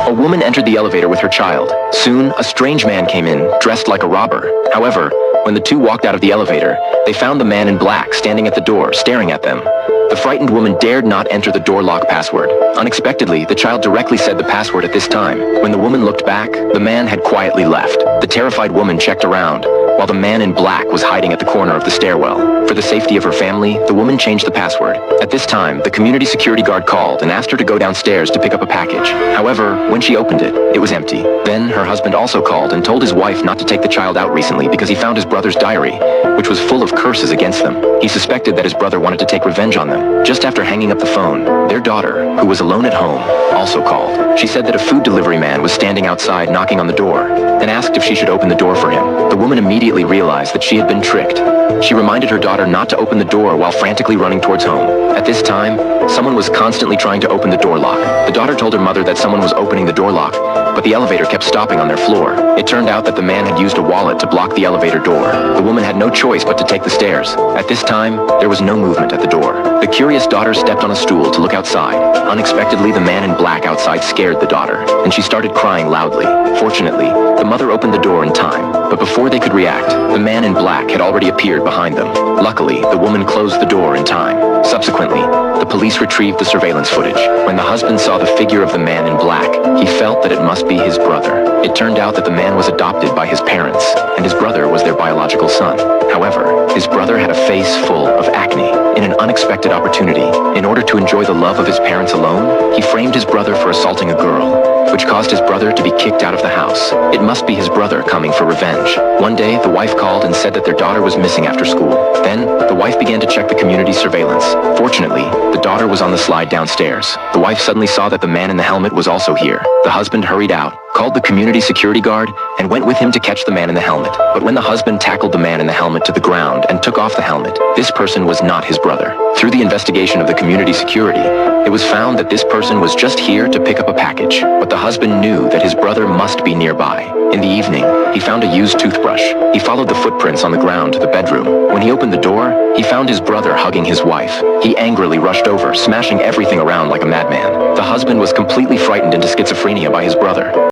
A woman entered the elevator with her child. Soon, a strange man came in, dressed like a robber. However, when the two walked out of the elevator, they found the man in black standing at the door, staring at them. The frightened woman dared not enter the door lock password. Unexpectedly, the child directly said the password at this time. When the woman looked back, the man had quietly left. The terrified woman checked around, while the man in black was hiding at the corner of the stairwell. For the safety of her family, the woman changed the password. At this time, the community security guard called and asked her to go downstairs to pick up a package. However, when she opened it, it was empty. Then, her husband also called and told his wife not to take the child out recently because he found his brother's diary, which was full of curses against them. He suspected that his brother wanted to take revenge on them. Just after hanging up the phone, their daughter, who was alone at home, also called. She said that a food delivery man was standing outside knocking on the door, and asked if she should open the door for him. The woman immediately realized that she had been tricked. She reminded her daughter not to open the door while frantically running towards home. At this time, someone was constantly trying to open the door lock. The daughter told her mother that someone was opening the door lock, but the elevator kept stopping on their floor. It turned out that the man had used a wallet to block the elevator door. The woman had no choice but to take the stairs. At this time, there was no movement at the door. The curious daughter stepped on a stool to look outside. Unexpectedly, the man in black outside scared the daughter, and she started crying loudly. Fortunately, the mother opened the door in time, but before they could react, the man in black had already appeared behind them. Luckily, the woman closed the door in time. Subsequently, the police retrieved the surveillance footage. When the husband saw the figure of the man in black, he felt that it must be his brother. It turned out that the man was adopted by his parents, and his brother was their biological son. However, his brother had a face full of acne. In an unexpected opportunity, in order to enjoy the love of his parents alone, he framed his brother for assaulting a girl, which caused his brother to be kicked out of the house. It must be his brother coming for revenge. One day, the wife called and said that their daughter was missing after school. Then, the wife began to check the community surveillance. Fortunately, the daughter was on the slide downstairs. The wife suddenly saw that the man in the helmet was also here. The husband hurried out, called the community security guard, and went with him to catch the man in the helmet. But when the husband tackled the man in the helmet to the ground and took off the helmet, this person was not his brother. Through the investigation of the community security, it was found that this person was just here to pick up a package. But the husband knew that his brother must be nearby. In the evening, he found a used toothbrush. He followed the footprints on the ground to the bedroom. When he opened the door, he found his brother hugging his wife. He angrily rushed over, smashing everything around like a madman. The husband was completely frightened into schizophrenia by his brother.